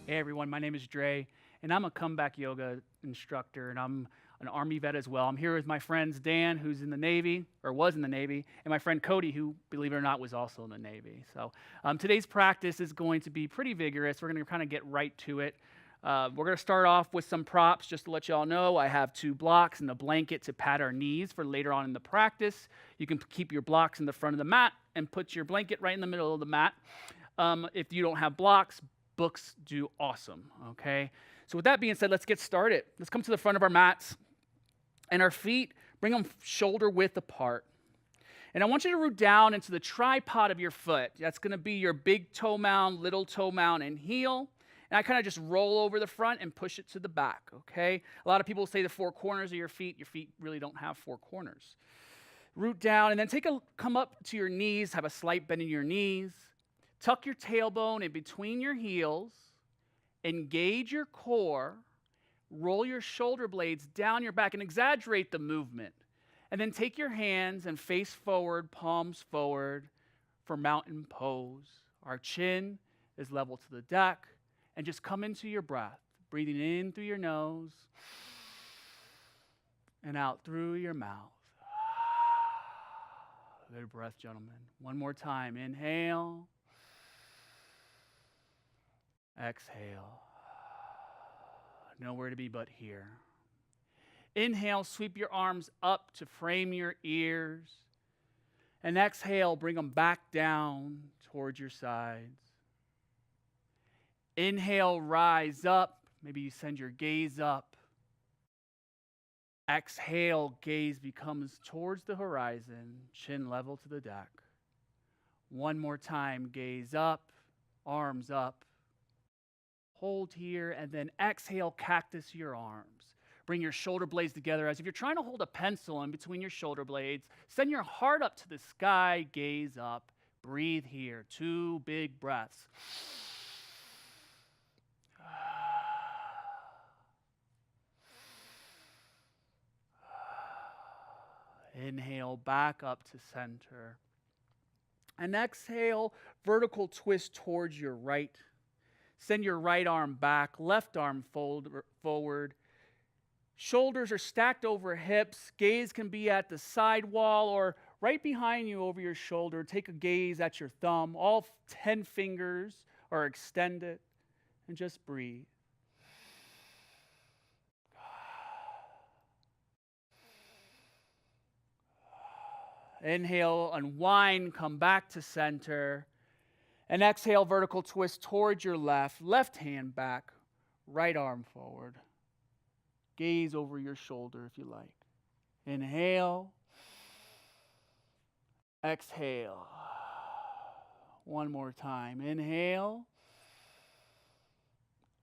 Hey everyone, my name is Dre, and I'm a comeback yoga instructor, and I'm an Army vet as well. I'm here with my friends Dan, who's in the Navy, or was in the Navy, and my friend Cody, who, believe it or not, was also in the Navy. So today's practice is going to be pretty vigorous. We're going to kind of get right to it. We're going to start off with some props, just to let you all know. I have 2 blocks and a blanket to pad our knees for later on in the practice. You can keep your blocks in the front of the mat and put your blanket right in the middle of the mat. If you don't have blocks, books do awesome, okay? So with that being said, let's get started. Let's come to the front of our mats, and our feet, bring them shoulder width apart. And I want you to root down into the tripod of your foot. That's gonna be your big toe mound, little toe mound, and heel. And I kind of just roll over the front and push it to the back, okay? A lot of people say the 4 corners of your feet. Your feet really don't have 4 corners. Root down, and then come up to your knees, have a slight bend in your knees. Tuck your tailbone in between your heels, engage your core, roll your shoulder blades down your back, and exaggerate the movement. And then take your hands and face forward, palms forward for mountain pose. Our chin is level to the deck, and just come into your breath, breathing in through your nose and out through your mouth. Good breath, gentlemen. One more time. Inhale. Exhale. Nowhere to be but here. Inhale, sweep your arms up to frame your ears. And exhale, bring them back down towards your sides. Inhale, rise up. Maybe you send your gaze up. Exhale, gaze becomes towards the horizon, chin level to the deck. One more time, gaze up, arms up. Hold here, and then exhale, cactus your arms. Bring your shoulder blades together as if you're trying to hold a pencil in between your shoulder blades. Send your heart up to the sky, gaze up. Breathe here, 2 big breaths. Inhale, back up to center. And exhale, vertical twist towards your right. Send your right arm back, left arm forward. Shoulders are stacked over hips. Gaze can be at the side wall or right behind you over your shoulder. Take a gaze at your thumb. All 10 fingers are extended. And just breathe. Inhale, unwind, come back to center. And exhale, vertical twist towards your left hand back, right arm forward. Gaze over your shoulder if you like. Inhale, exhale. One more time. Inhale,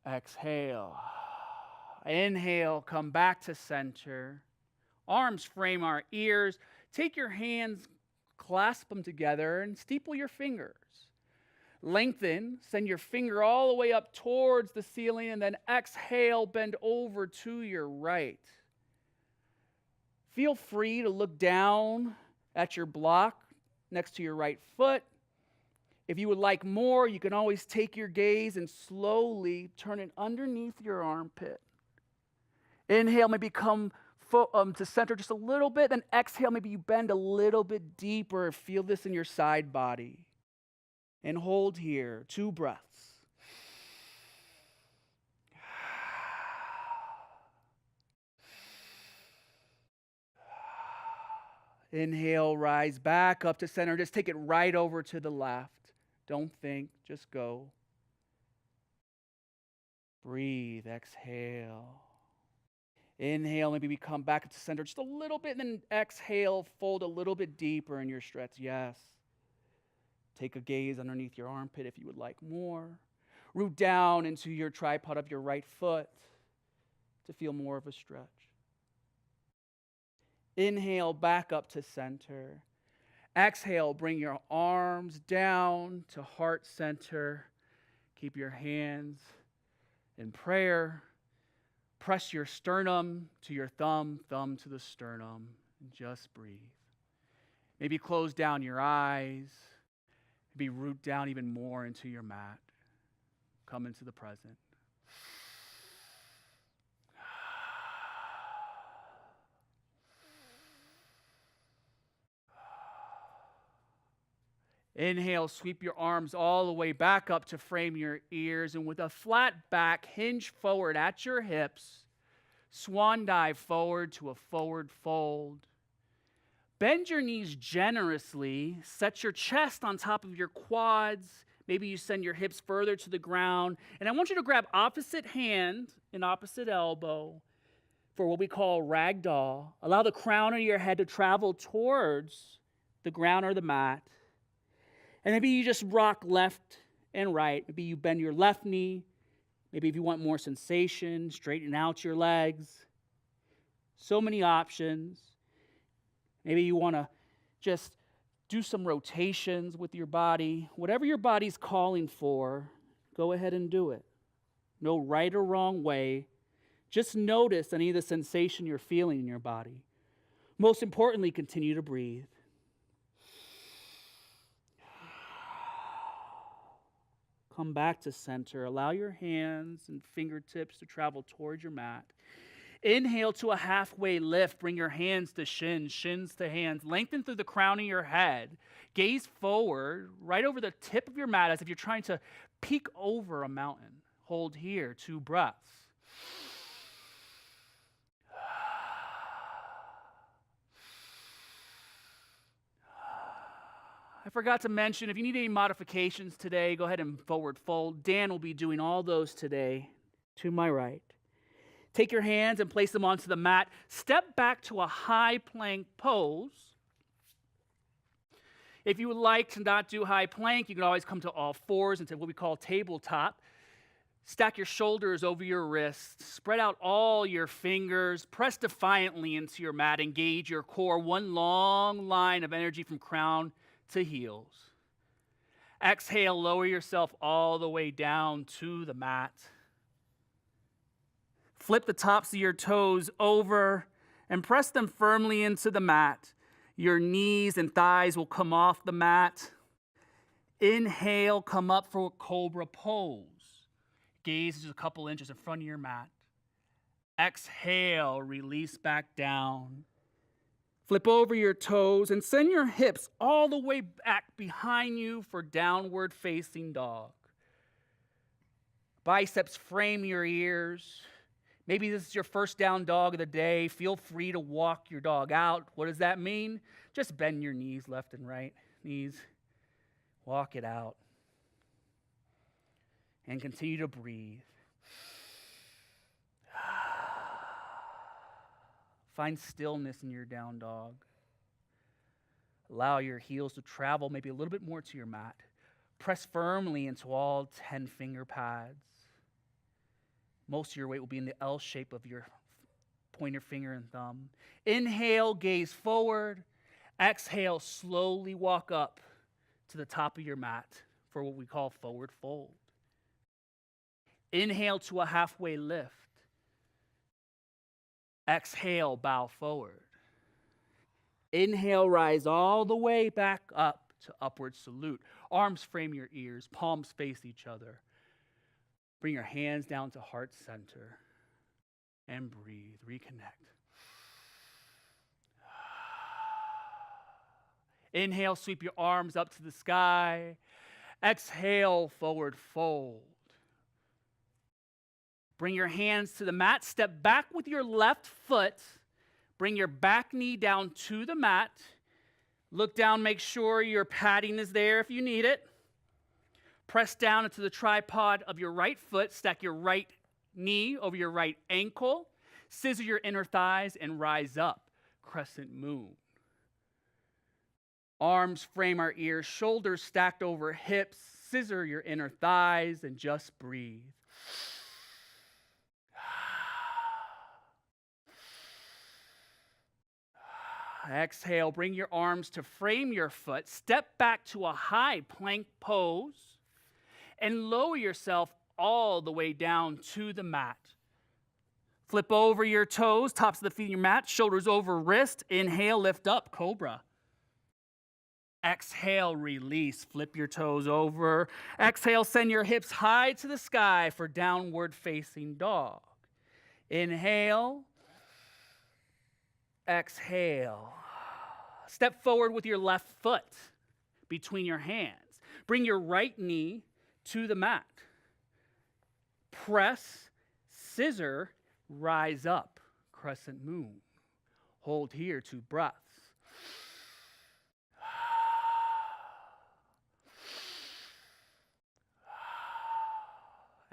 exhale. Inhale, come back to center. Arms frame our ears. Take your hands, clasp them together, and steeple your fingers. Lengthen, send your finger all the way up towards the ceiling, and then exhale, bend over to your right. Feel free to look down at your block next to your right foot. If you would like more, you can always take your gaze and slowly turn it underneath your armpit. Inhale, maybe come to center just a little bit, then exhale, maybe you bend a little bit deeper. Feel this in your side body. And hold here, 2 breaths. Inhale, rise back up to center. Just take it right over to the left. Don't think, just go. Breathe, exhale. Inhale, maybe we come back to center just a little bit, and then exhale, fold a little bit deeper in your stretch. Yes. Take a gaze underneath your armpit if you would like more. Root down into your tripod of your right foot to feel more of a stretch. Inhale, back up to center. Exhale, bring your arms down to heart center. Keep your hands in prayer. Press your sternum to your thumb, thumb to the sternum, and just breathe. Maybe close down your eyes. Maybe root down even more into your mat. Come into the present. Inhale, sweep your arms all the way back up to frame your ears, and with a flat back, hinge forward at your hips, swan dive forward to a forward fold. Bend your knees generously, set your chest on top of your quads. Maybe you send your hips further to the ground, and I want you to grab opposite hand and opposite elbow for what we call ragdoll. Allow the crown of your head to travel towards the ground or the mat. And maybe you just rock left and right. Maybe you bend your left knee. Maybe if you want more sensation, straighten out your legs. So many options. Maybe you want to just do some rotations with your body. Whatever your body's calling for, go ahead and do it. No right or wrong way. Just notice any of the sensation you're feeling in your body. Most importantly, continue to breathe. Come back to center. Allow your hands and fingertips to travel towards your mat. Inhale to a halfway lift. Bring your hands to shins, shins to hands. Lengthen through the crown of your head. Gaze forward, right over the tip of your mat as if you're trying to peek over a mountain. Hold here, 2 breaths. I forgot to mention, if you need any modifications today, go ahead and forward fold. Dan will be doing all those today to my right. Take your hands and place them onto the mat. Step back to a high plank pose. If you would like to not do high plank, you can always come to all fours into what we call tabletop. Stack your shoulders over your wrists. Spread out all your fingers. Press defiantly into your mat. Engage your core. One long line of energy from crown to heels. Exhale, lower yourself all the way down to the mat. Flip the tops of your toes over and press them firmly into the mat. Your knees and thighs will come off the mat. Inhale, come up for a cobra pose. Gaze just a couple inches in front of your mat. Exhale, release back down. Flip over your toes and send your hips all the way back behind you for downward facing dog. Biceps frame your ears. Maybe this is your first down dog of the day. Feel free to walk your dog out. What does that mean? Just bend your knees left and right. Knees. Walk it out. And continue to breathe. Find stillness in your down dog. Allow your heels to travel maybe a little bit more to your mat. Press firmly into all 10 finger pads. Most of your weight will be in the L shape of your pointer finger and thumb. Inhale, gaze forward. Exhale, slowly walk up to the top of your mat for what we call forward fold. Inhale to a halfway lift. Exhale, bow forward. Inhale, rise all the way back up to upward salute. Arms frame your ears, palms face each other. Bring your hands down to heart center and breathe. Reconnect. Inhale, sweep your arms up to the sky. Exhale, forward fold. Bring your hands to the mat. Step back with your left foot. Bring your back knee down to the mat. Look down, make sure your padding is there if you need it. Press down into the tripod of your right foot. Stack your right knee over your right ankle. Scissor your inner thighs and rise up. Crescent moon. Arms frame our ears. Shoulders stacked over hips. Scissor your inner thighs and just breathe. Exhale, bring your arms to frame your foot. Step back to a high plank pose and lower yourself all the way down to the mat. Flip over your toes, tops of the feet in your mat, shoulders over wrist. Inhale, lift up, cobra. Exhale, release. Flip your toes over. Exhale, send your hips high to the sky for downward facing dog. Inhale. Exhale. Step forward with your left foot between your hands. Bring your right knee to the mat. Press, scissor, rise up, crescent moon. Hold here 2 breaths.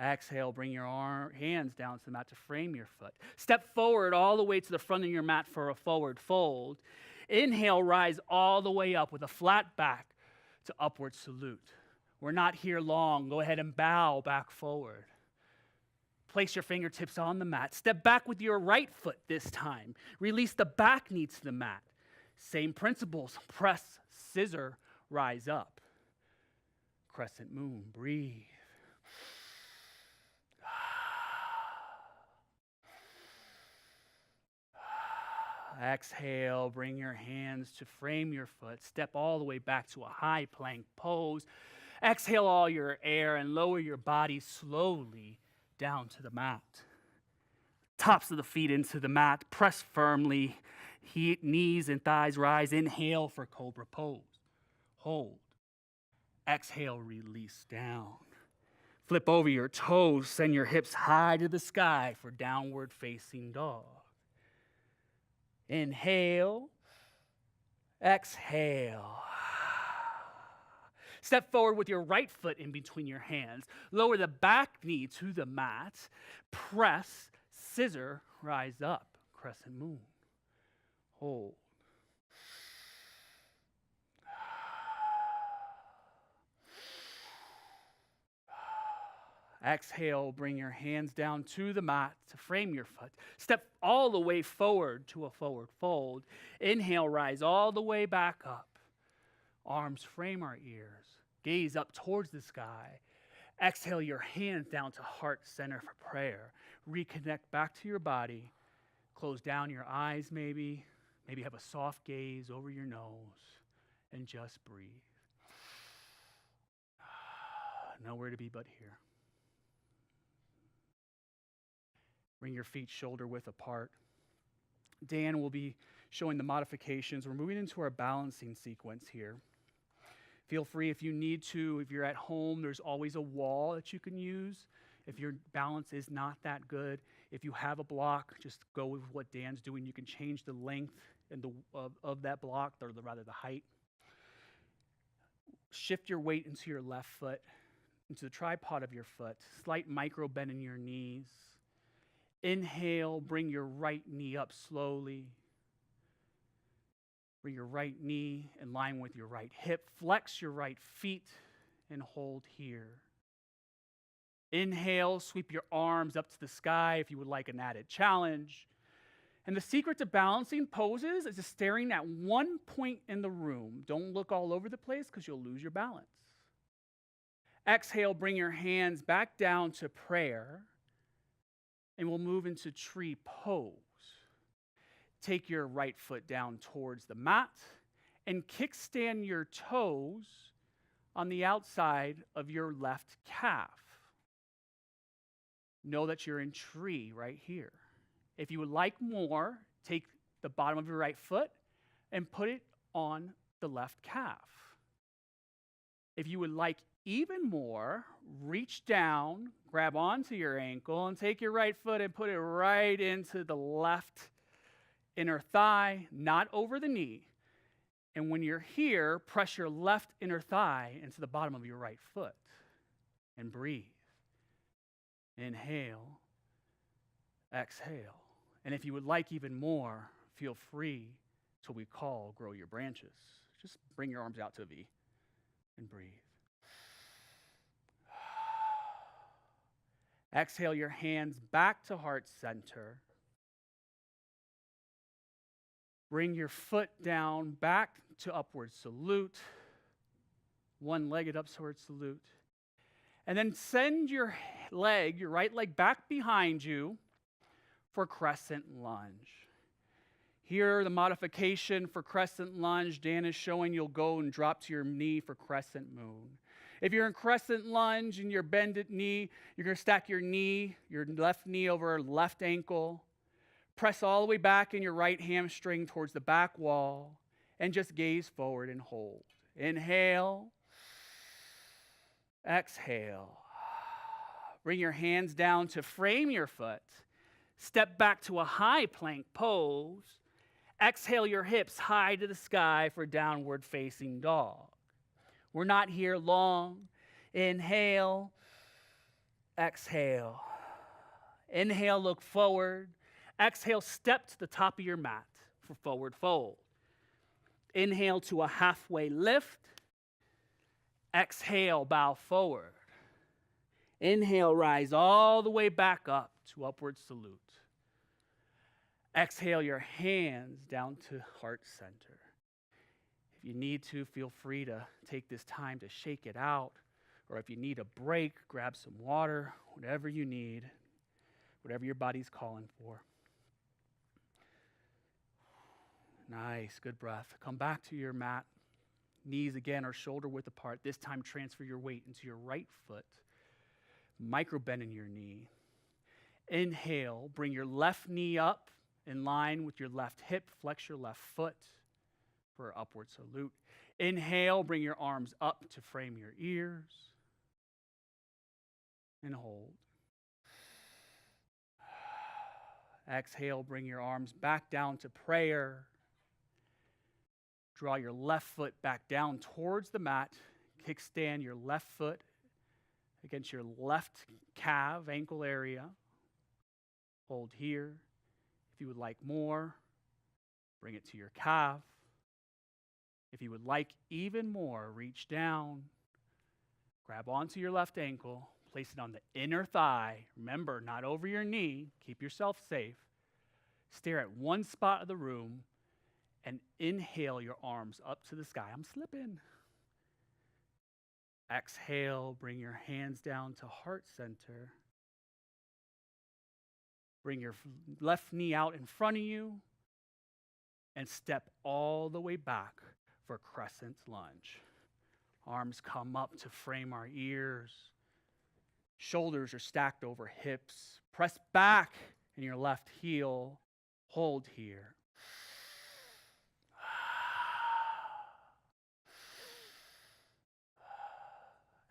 Exhale, bring your hands down to the mat to frame your foot. Step forward all the way to the front of your mat for a forward fold. Inhale, rise all the way up with a flat back to upward salute. We're not here long. Go ahead and bow back forward. Place your fingertips on the mat. Step back with your right foot this time. Release the back knee to the mat. Same principles. Press, scissor, rise up. Crescent moon. Breathe. Exhale, bring your hands to frame your foot. Step all the way back to a high plank pose. Exhale all your air and lower your body slowly down to the mat. Tops of the feet into the mat. Press firmly. Knees and thighs rise. Inhale for cobra pose. Hold. Exhale, release down. Flip over your toes. Send your hips high to the sky for downward facing dog. Inhale, exhale. Step forward with your right foot in between your hands. Lower the back knee to the mat. Press, scissor, rise up, crescent moon. Hold. Exhale, bring your hands down to the mat to frame your foot. Step all the way forward to a forward fold. Inhale, rise all the way back up. Arms frame our ears. Gaze up towards the sky. Exhale your hands down to heart center for prayer. Reconnect back to your body. Close down your eyes maybe. Maybe have a soft gaze over your nose. And just breathe. Nowhere to be but here. Bring your feet shoulder width apart. Dan will be showing the modifications. We're moving into our balancing sequence here. Feel free if you need to. If you're at home, there's always a wall that you can use. If your balance is not that good, if you have a block, just go with what Dan's doing. You can change the length and of that block, or rather the height. Shift your weight into your left foot, into the tripod of your foot. Slight micro bend in your knees. Inhale, bring your right knee up slowly. Bring your right knee in line with your right hip. Flex your right feet and hold here. Inhale, sweep your arms up to the sky if you would like an added challenge. And the secret to balancing poses is just staring at one point in the room. Don't look all over the place because you'll lose your balance. Exhale, bring your hands back down to prayer. And we'll move into tree pose. Take your right foot down towards the mat and kickstand your toes on the outside of your left calf. Know that you're in tree right here. If you would like more, take the bottom of your right foot and put it on the left calf. If you would like even more, reach down, grab onto your ankle, and take your right foot and put it right into the left inner thigh, not over the knee. And when you're here, press your left inner thigh into the bottom of your right foot and breathe. Inhale, exhale. And if you would like even more, feel free to what we call grow your branches. Just bring your arms out to a V and breathe. Exhale your hands back to heart center. Bring your foot down back to upward salute. One-legged upward salute. And then send your right leg back behind you for crescent lunge. Here, the modification for crescent lunge, Dan is showing you'll go and drop to your knee for crescent moon. If you're in crescent lunge and you're bended knee, you're going to stack your left knee over left ankle. Press all the way back in your right hamstring towards the back wall and just gaze forward and hold. Inhale. Exhale. Bring your hands down to frame your foot. Step back to a high plank pose. Exhale your hips high to the sky for downward facing dog. We're not here long. Inhale. Exhale. Inhale, look forward. Exhale, step to the top of your mat for forward fold. Inhale to a halfway lift. Exhale, bow forward. Inhale, rise all the way back up to upward salute. Exhale your hands down to heart center. If you need to, feel free to take this time to shake it out. Or if you need a break, grab some water, whatever you need, whatever your body's calling for. Nice, good breath. Come back to your mat. Knees again are shoulder width apart. This time transfer your weight into your right foot. Micro bend in your knee. Inhale, bring your left knee up in line with your left hip. Flex your left foot for upward salute. Inhale, bring your arms up to frame your ears. And hold. Exhale, bring your arms back down to prayer. Draw your left foot back down towards the mat. Kickstand your left foot against your left calf, ankle area. Hold here. If you would like more, bring it to your calf. If you would like even more, reach down, grab onto your left ankle, place it on the inner thigh. Remember, not over your knee. Keep yourself safe. Stare at one spot of the room and inhale your arms up to the sky. I'm slipping. Exhale, bring your hands down to heart center. Bring your left knee out in front of you and step all the way back for crescent lunge. Arms come up to frame our ears. Shoulders are stacked over hips. Press back in your left heel. Hold here.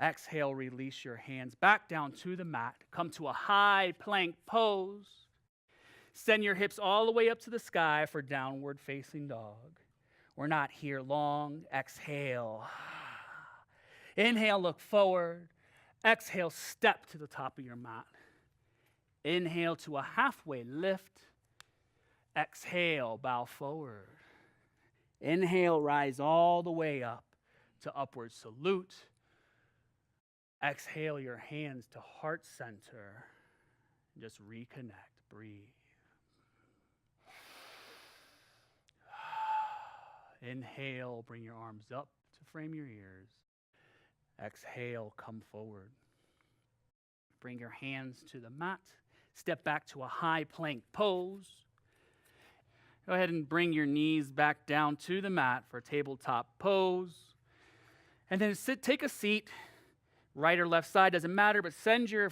Exhale, release your hands back down to the mat. Come to a high plank pose. Send your hips all the way up to the sky for downward facing dog. We're not here long. Exhale. Inhale, look forward. Exhale, step to the top of your mat. Inhale to a halfway lift. Exhale, bow forward. Inhale, rise all the way up to upward salute. Exhale your hands to heart center. Just reconnect, breathe. Inhale, bring your arms up to frame your ears. Exhale, come forward. Bring your hands to the mat. Step back to a high plank pose. Go ahead and bring your knees back down to the mat for a tabletop pose. And then take a seat, right or left side, doesn't matter, but send your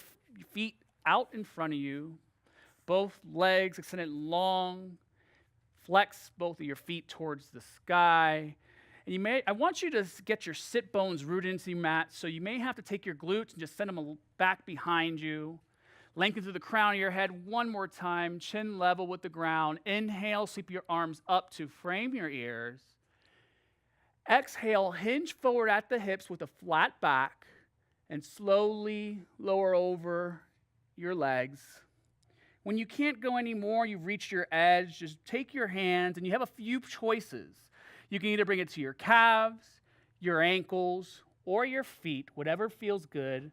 feet out in front of you. Both legs extended long. Flex both of your feet towards the sky. And I want you to get your sit bones rooted into your mat, so you may have to take your glutes and just send them back behind you. Lengthen through the crown of your head one more time, chin level with the ground. Inhale, sweep your arms up to frame your ears. Exhale, hinge forward at the hips with a flat back and slowly lower over your legs. When you can't go anymore, you've reached your edge, just take your hands and you have a few choices. You can either bring it to your calves, your ankles, or your feet, whatever feels good.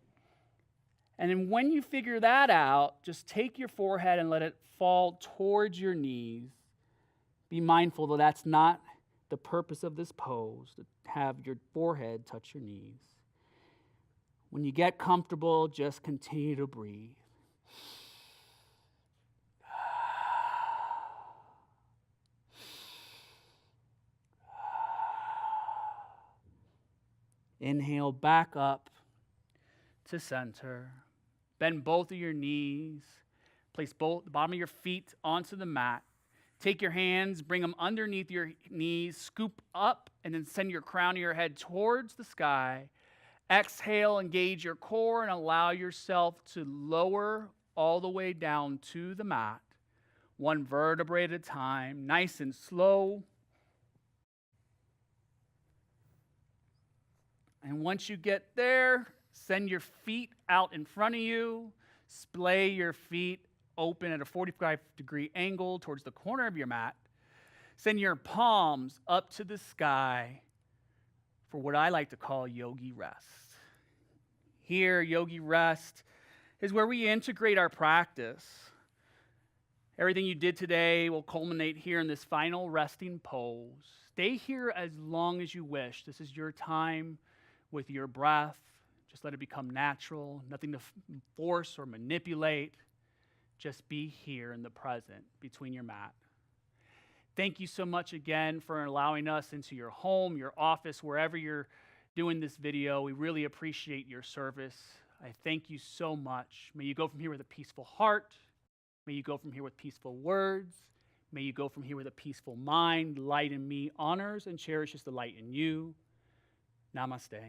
And then when you figure that out, just take your forehead and let it fall towards your knees. Be mindful that that's not the purpose of this pose, to have your forehead touch your knees. When you get comfortable, just continue to breathe. Inhale back up to center. Bend both of your knees. Place both the bottom of your feet onto the mat. Take your hands, bring them underneath your knees, scoop up, and then send your crown of your head towards the sky. Exhale, engage your core, and allow yourself to lower all the way down to the mat. One vertebrae at a time, nice and slow. And once you get there, send your feet out in front of you. Splay your feet open at a 45-degree angle towards the corner of your mat. Send your palms up to the sky for what I like to call yogi rest. Here, yogi rest is where we integrate our practice. Everything you did today will culminate here in this final resting pose. Stay here as long as you wish. This is your time with your breath. Just let it become natural, nothing to force or manipulate. Just be here in the present between your mat. Thank you so much again for allowing us into your home, your office, wherever you're doing this video. We really appreciate your service. I thank you so much. May you go from here with a peaceful heart. May you go from here with peaceful words. May you go from here with a peaceful mind. Light in me honors and cherishes the light in you. Namaste.